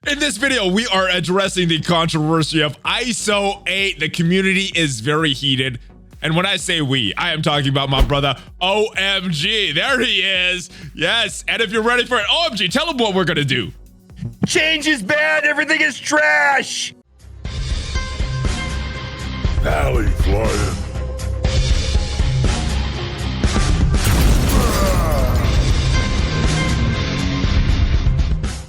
In this video, we are addressing the controversy of Iso-8. The community is very heated. And when I say we, I am talking about my brother, OhEmGee. There he is. Yes. And if you're ready for it, OhEmGee, tell him what we're going to do. Change is bad. Everything is trash. ValleyFlyin.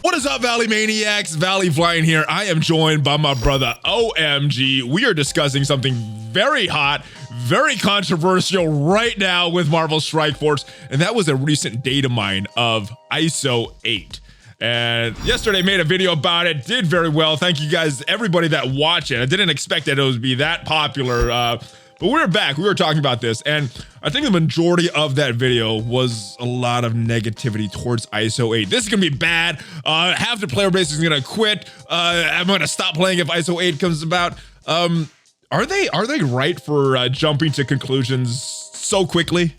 What is up, Valley Maniacs? ValleyFlyin here. I am joined by my brother, OhEmGee. We are discussing something very hot, very controversial right now with Marvel Strike Force, and that was a recent data mine of Iso-8. And yesterday made a video about it, did very well. Thank you guys, everybody that watched it. I didn't expect that it would be that popular, but we're back. We were talking about this, and I think the majority of that video was a lot of negativity towards Iso-8. This is gonna be bad. Half the player base is gonna quit. I'm gonna stop playing if Iso-8 comes about. Are they right for jumping to conclusions so quickly?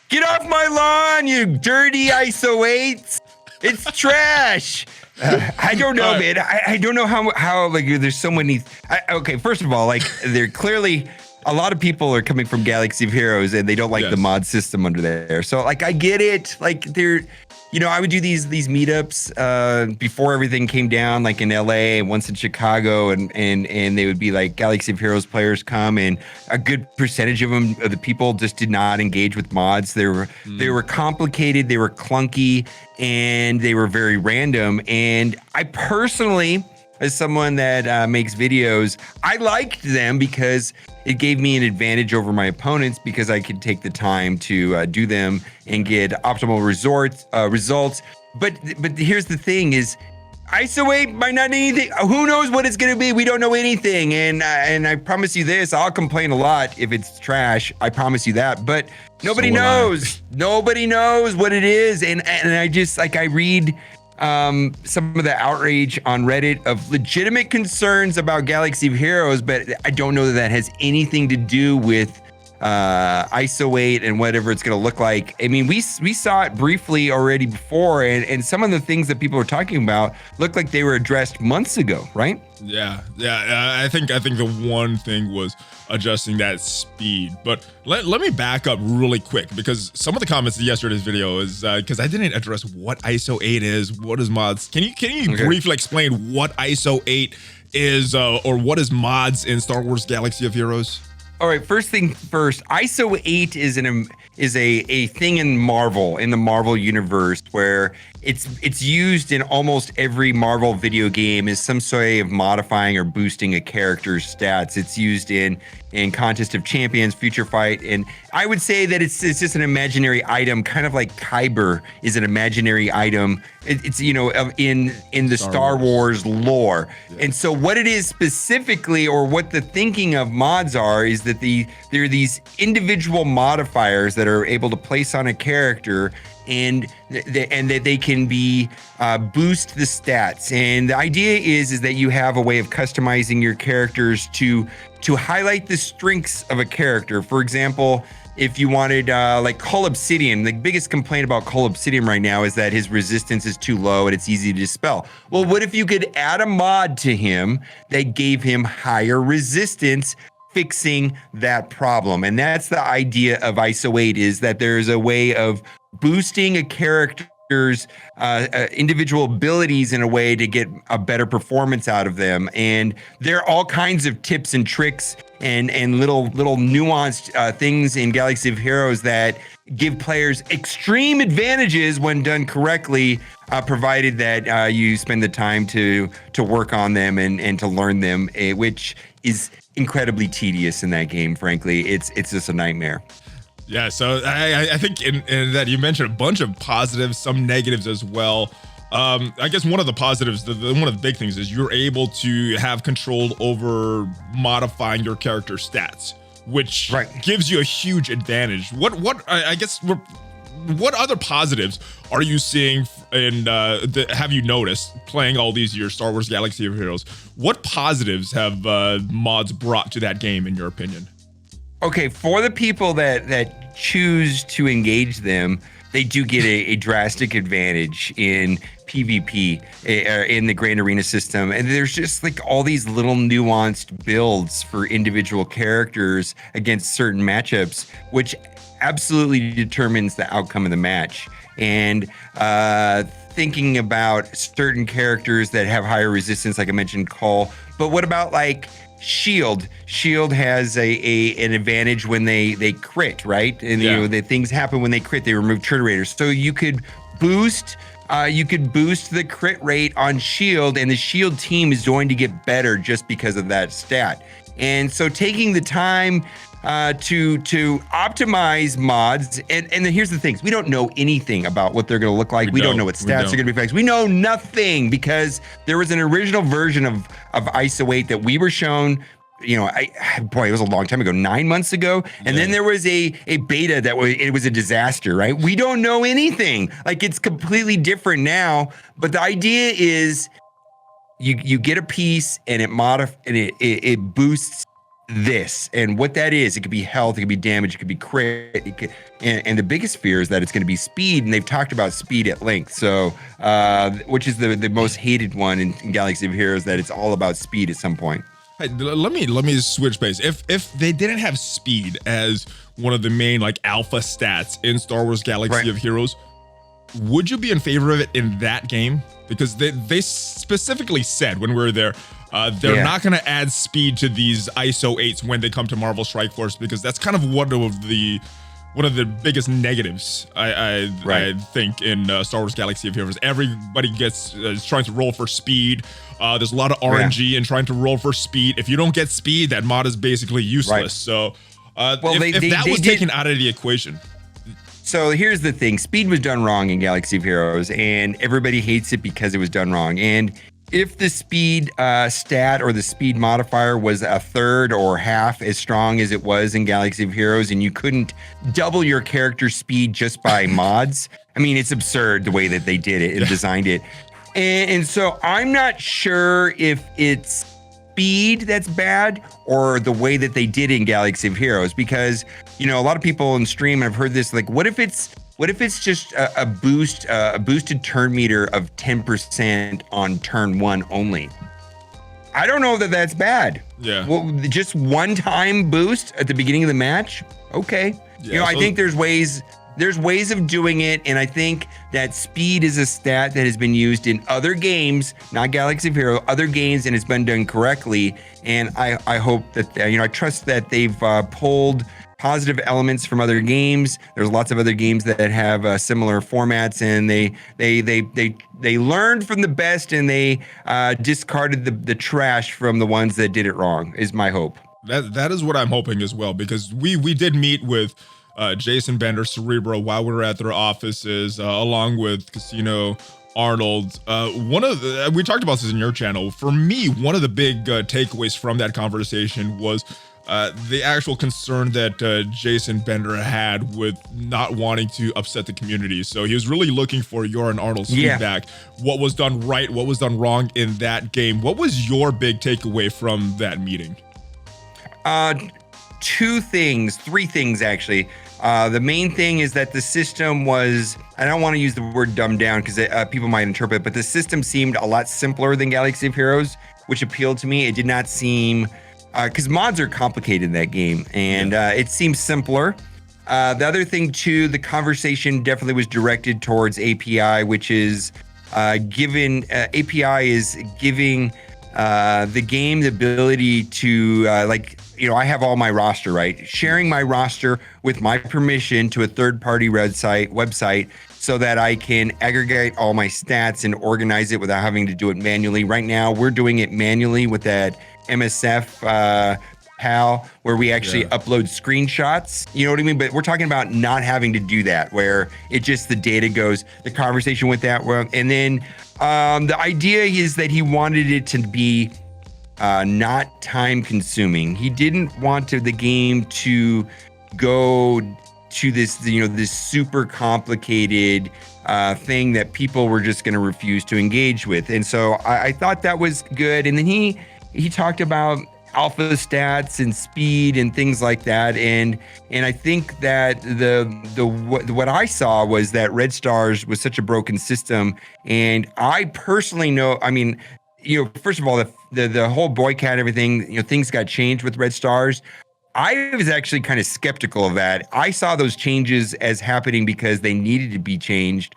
Get off my lawn, you dirty Iso-8s. It's trash. I don't know, man. I don't know how like there's so many. Okay, first of all, like they're clearly. A lot of people are coming from Galaxy of Heroes and they don't like the mod system under there. So like, I get it. Like they're, you know, I would do these meetups before everything came down, like in LA and once in Chicago, and they would be like Galaxy of Heroes players come, and a good percentage of them, of the people, just did not engage with mods. They were complicated, they were clunky, and they were very random. And I personally, as someone that makes videos, I liked them because it gave me an advantage over my opponents because I could take the time to do them and get optimal results. But here's the thing: is Iso-8 might not anything. Who knows what it's gonna be? We don't know anything. And I promise you this: I'll complain a lot if it's trash. I promise you that. But nobody knows. Nobody knows what it is. And I just like I read. Some of the outrage on Reddit of legitimate concerns about Galaxy of Heroes, but I don't know that that has anything to do with Iso-8 and whatever it's going to look like. I mean, we saw it briefly already before, and some of the things that people are talking about look like they were addressed months ago, right? Yeah. I think the one thing was adjusting that speed. But let me back up really quick, because some of the comments in yesterday's video is because I didn't address what Iso-8 is, what is mods. Can you briefly explain what Iso-8 is, or what is mods in Star Wars Galaxy of Heroes? All right, first thing first, Iso-8 is a thing in the Marvel universe, where it's used in almost every Marvel video game as some sort of modifying or boosting a character's stats. It's used in Contest of Champions, Future Fight, and I would say that it's just an imaginary item, kind of like Kyber is an imaginary item. It's you know, in the Star Wars lore. Yeah. And so what it is specifically, or what the thinking of mods are, is that there are these individual modifiers that are able to place on a character, and that they can be boost the stats. And the idea is that you have a way of customizing your characters to highlight the strengths of a character. For example, if you wanted like Cull Obsidian, the biggest complaint about Cull Obsidian right now is that his resistance is too low and it's easy to dispel. Well, what if you could add a mod to him that gave him higher resistance, fixing that problem? And that's the idea of Iso-8, is that there's a way of boosting a character's individual abilities in a way to get a better performance out of them. And there are all kinds of tips and tricks and little nuanced things in Galaxy of Heroes that give players extreme advantages when done correctly, provided that you spend the time to work on them and to learn them, which is incredibly tedious in that game. Frankly, it's just a nightmare. Yeah, so I think in that you mentioned a bunch of positives, some negatives as well. I guess one of the positives, one of the big things, is you're able to have control over modifying your character stats, which gives you a huge advantage. What other positives are you seeing have you noticed playing all these years Star Wars Galaxy of Heroes? What positives have mods brought to that game, in your opinion? Okay, for the people that choose to engage them, they do get a drastic advantage in PvP in the Grand Arena system. And there's just like all these little nuanced builds for individual characters against certain matchups, which absolutely determines the outcome of the match. And thinking about certain characters that have higher resistance, like I mentioned, Call, but what about like Shield? Shield has an advantage when they crit, right? And you know, the things happen when they crit. They remove turn raiders, so you could boost the crit rate on Shield, and the Shield team is going to get better just because of that stat. And so taking the time to optimize mods, and then here's the things: we don't know anything about what they're going to look like. We don't know what stats are going to be fixed. We know nothing because there was an original version of Iso-8 that we were shown. You know, it was a long time ago, 9 months ago, and then there was a beta that was a disaster, right? We don't know anything. Like, it's completely different now. But the idea is, you get a piece and it boosts this, and what that is, it could be health, it could be damage, it could be crit, and the biggest fear is that it's going to be speed, and they've talked about speed at length. So, which is the most hated one in Galaxy of Heroes, that it's all about speed at some point. Hey, let me switch base. If they didn't have speed as one of the main like alpha stats in Star Wars Galaxy of Heroes, would you be in favor of it in that game? Because they specifically said when we were there, they're not going to add speed to these Iso-8s when they come to Marvel Strike Force, because that's kind of one of the biggest negatives I think in Star Wars Galaxy of Heroes. Everybody is trying to roll for speed. There's a lot of RNG in trying to roll for speed. If you don't get speed, that mod is basically useless. So if that was taken out of the equation. So here's the thing: speed was done wrong in Galaxy of Heroes, and everybody hates it because it was done wrong. And if the speed stat or the speed modifier was a third or half as strong as it was in Galaxy of Heroes, and you couldn't double your character speed just by mods, I mean, it's absurd the way that they did it and designed it. And so I'm not sure if it's speed that's bad or the way that they did it in Galaxy of Heroes, because, you know, a lot of people in stream have heard this, like, what if it's just a boosted turn meter of 10% on turn 1 only? I don't know that that's bad. Yeah. Well, just one time boost at the beginning of the match. Okay. Yeah, you know, I think there's ways of doing it, and I think that speed is a stat that has been used in other games, not Galaxy of Heroes, other games, and it's been done correctly. And I hope that, you know, I trust that they've pulled positive elements from other games. There's lots of other games that have similar formats, and they learned from the best, and they discarded the trash from the ones that did it wrong, is my hope. That is what I'm hoping as well, because we did meet with Jason Bender, Cerebro, while we were at their offices, along with Casino Arnold. We talked about this in your channel. For me, one of the big takeaways from that conversation was the actual concern that Jason Bender had with not wanting to upset the community. So he was really looking for your and Arnold's feedback. What was done right? What was done wrong in that game? What was your big takeaway from that meeting? Three things actually. The main thing is that the system was, I don't want to use the word dumbed down because people might interpret, but the system seemed a lot simpler than Galaxy of Heroes, which appealed to me. It did not seem, because mods are complicated in that game, and it seems simpler. The other thing too, the conversation definitely was directed towards API, which is API is giving the game the ability to you know, I have all my roster, right? Sharing my roster with my permission to a third-party website so that I can aggregate all my stats and organize it without having to do it manually. Right now, we're doing it manually with that MSF PAL, where we actually upload screenshots. You know what I mean? But we're talking about not having to do that, where it just, the data goes, the conversation with that. And then the idea is that he wanted it to be not time consuming. He didn't want the game to go to this, you know, this super complicated thing that people were just going to refuse to engage with. And so I thought that was good. And then he talked about alpha stats and speed and things like that. And I think that what I saw was that Red Stars was such a broken system. And I personally know, I mean, first of all, the whole boycott and everything, things got changed with Red Stars. I was actually kind of skeptical of that. I saw those changes as happening because they needed to be changed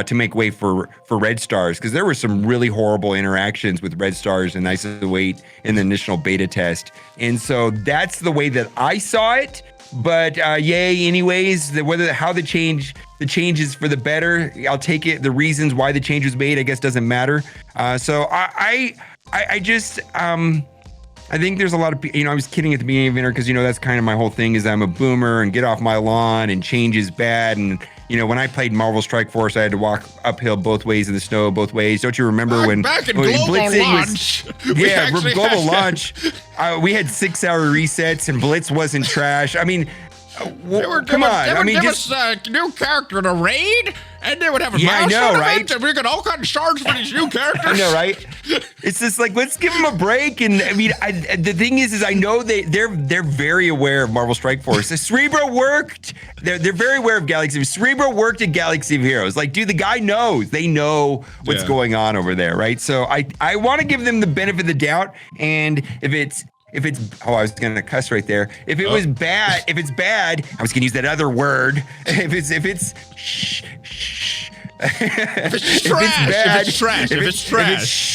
to make way for Red Stars, because there were some really horrible interactions with Red Stars and Iso-8 in the initial beta test. And so that's the way that I saw it. But yay, anyways, how the change is for the better, I'll take it. The reasons why the change was made, I guess, doesn't matter. So I just I think there's a lot of people, I was kidding at the beginning of winter because, that's kind of my whole thing is I'm a boomer and get off my lawn and change is bad. And, when I played Marvel Strike Force, I had to walk uphill both ways in the snow, both ways. Don't you remember back in Global Launch? Yeah, Global Launch. We had 6-hour resets and Blitz wasn't trash. I mean, come on. I mean, just a new character in a raid, and they would have a mouse right? and we got all kinds of charge for these new characters. I know, right? It's just like, let's give them a break. And I mean, the thing is I know they're very aware of Marvel Strike Force. The Cerebro worked. They're very aware of Galaxy. Cerebro worked at Galaxy of Heroes. Like, dude, the guy knows. They know what's going on over there, right? So I want to give them the benefit of the doubt. And if it's I was gonna cuss right there. If it's bad, I was gonna use that other word. If it's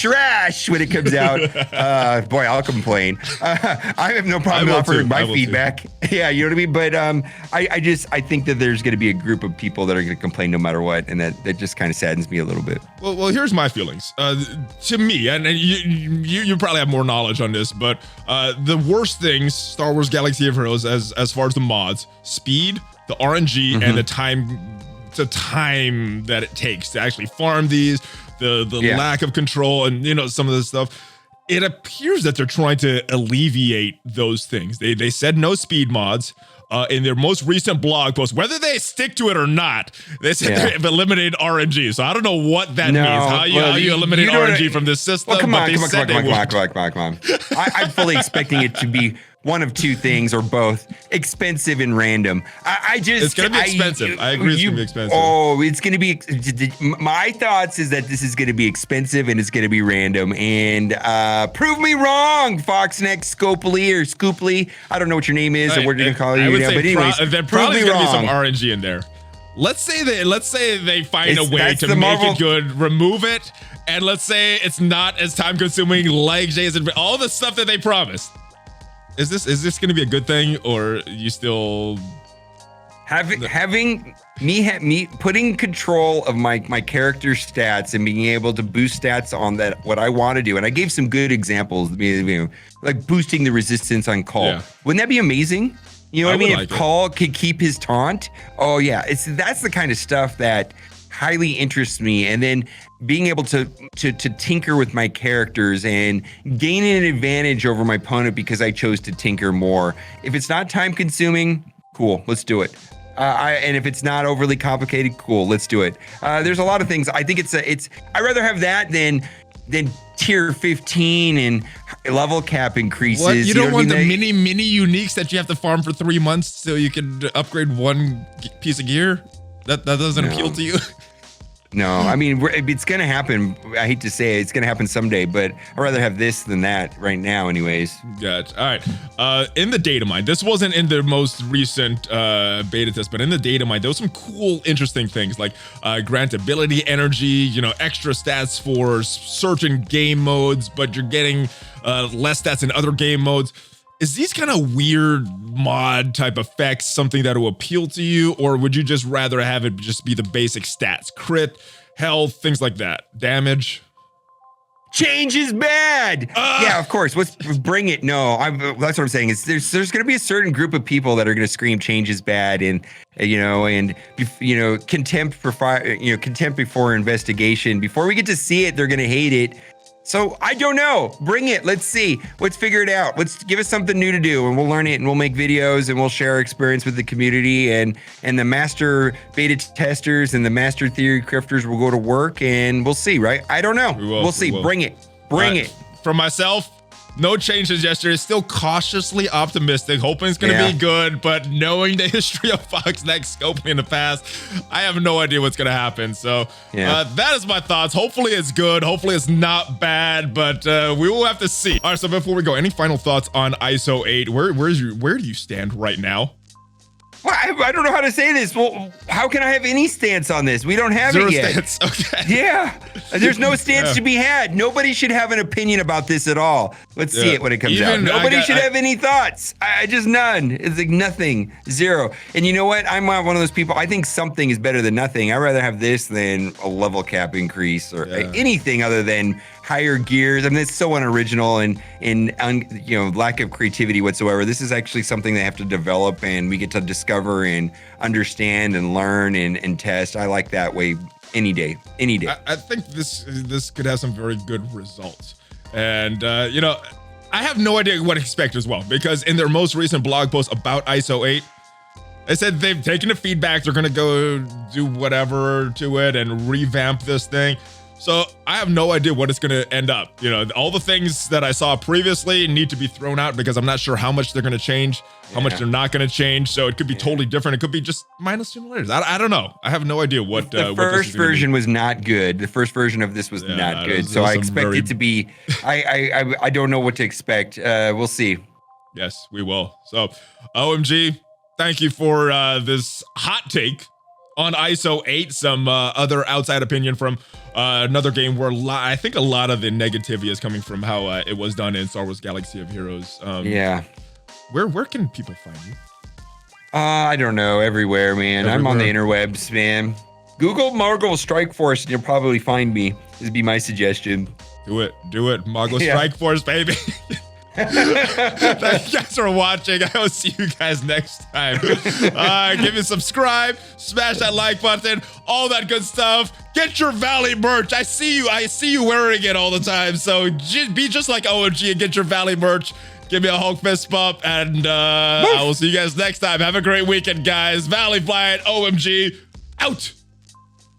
trash when it comes out, boy, I'll complain. I have no problem offering my feedback. Yeah, you know what I mean? But I think that there's gonna be a group of people that are gonna complain no matter what, and that just kind of saddens me a little bit. Well, here's my feelings. To me, and you probably have more knowledge on this, but the worst things, Star Wars Galaxy of Heroes, as far as the mods, speed, the RNG, and the time that it takes to actually farm these, the lack of control, and some of this stuff. It appears that they're trying to alleviate those things. They said no speed mods. In their most recent blog post, whether they stick to it or not, they said they've eliminated RNG. So I don't know what that means. How you eliminate RNG from this system? Well, come on. I'm fully expecting it to be one of two things or both: expensive and random. It's gonna be expensive. I agree. It's gonna be expensive. Oh, it's gonna be. My thoughts is that this is gonna be expensive and it's gonna be random. And prove me wrong, Foxneck, Scopely or Scooply. I don't know what your name is or what you're gonna call you. But anyways, there probably gonna be some RNG in there. Let's say they find a way to make it good, remove it, and let's say it's not as time consuming like Jay's and all the stuff that they promised. Is this going to be a good thing, or you still having me putting control of my character stats and being able to boost stats on that what I want to do? And I gave some good examples, like boosting the resistance on Call. Yeah. Wouldn't that be amazing? You know what I mean? If Call could keep his taunt, that's the kind of stuff that highly interests me. And then being able to tinker with my characters and gaining an advantage over my opponent because I chose to tinker more. If it's not time consuming, cool, let's do it. And if it's not overly complicated, cool, let's do it. There's a lot of things. I think I'd rather have that than tier 15 and level cap increases. What? You don't want the mini uniques that you have to farm for 3 months so you can upgrade one piece of gear? That doesn't appeal to you? No, I mean, it's going to happen. I hate to say it, it's going to happen someday, but I'd rather have this than that right now anyways. Gotcha. All right. In the data mine, this wasn't in the most recent beta test, but in the data mine, there was some cool, interesting things like grant ability energy, extra stats for certain game modes, but you're getting less stats in other game modes. Is these kind of weird mod type effects something that will appeal to you, or would you just rather have it just be the basic stats, crit, health, things like that, damage? Change is bad. Yeah, of course. Let's bring it. No, that's what I'm saying. Is there's going to be a certain group of people that are going to scream change is bad, and contempt for contempt before investigation. Before we get to see it, they're going to hate it. So I don't know. Bring it. Let's see. Let's figure it out. Let's give us something new to do, and we'll learn it, and we'll make videos, and we'll share our experience with the community, and the master beta testers and the master theory crafters will go to work, and we'll see. Right? I don't know. We'll see. Bring it. Bring it. From myself, No changes yesterday. Still cautiously optimistic, hoping it's going to be good. But knowing the history of Foxnext scoping in the past, I have no idea what's going to happen. So that is my thoughts. Hopefully it's good. Hopefully it's not bad, but we will have to see. All right, so before we go, any final thoughts on Iso-8? Where do you stand right now? Well, I don't know how to say this. Well, how can I have any stance on this? We don't have it yet. Stance. Okay. Yeah. There's no stance to be had. Nobody should have an opinion about this at all. Let's see it when it comes out. Nobody should have any thoughts. I just none. It's like nothing. Zero. And you know what? I'm one of those people. I think something is better than nothing. I'd rather have this than a level cap increase or anything other than higher gears. I mean, it's so unoriginal and you know, lack of creativity whatsoever. This is actually something they have to develop, and we get to discover and understand and learn and test. I like that way any day. I think this could have some very good results. And you know, I have no idea what to expect as well, because in their most recent blog post about Iso-8, they said they've taken the feedback, they're gonna go do whatever to it and revamp this thing. So I have no idea what it's going to end up. You know, all the things that I saw previously need to be thrown out because I'm not sure how much they're going to change, how much they're not going to change. So it could be totally different. It could be just minus similarities. I don't know. I have no idea what the first version was not good. The first version of this was not good. So I expect it to be. I don't know what to expect. We'll see. Yes, we will. So OhEmGee, thank you for this hot take on Iso-8, some other outside opinion from another game where I think a lot of the negativity is coming from how it was done in Star Wars Galaxy of Heroes. Where can people find you? I don't know. Everywhere, man. I'm on the interwebs, man. Google Marvel Strike Force and you'll probably find me. This would be my suggestion. Do it. Marvel Strike Force, baby. Thank you guys for watching. I will see you guys next time. Give me a subscribe, smash that like button, all that good stuff. Get your Valley merch. I see you wearing it all the time. So be just like OhEmGee and get your Valley merch. Give me a Hulk fist bump, and I will see you guys next time. Have a great weekend, guys. ValleyFlyin, OhEmGee, out.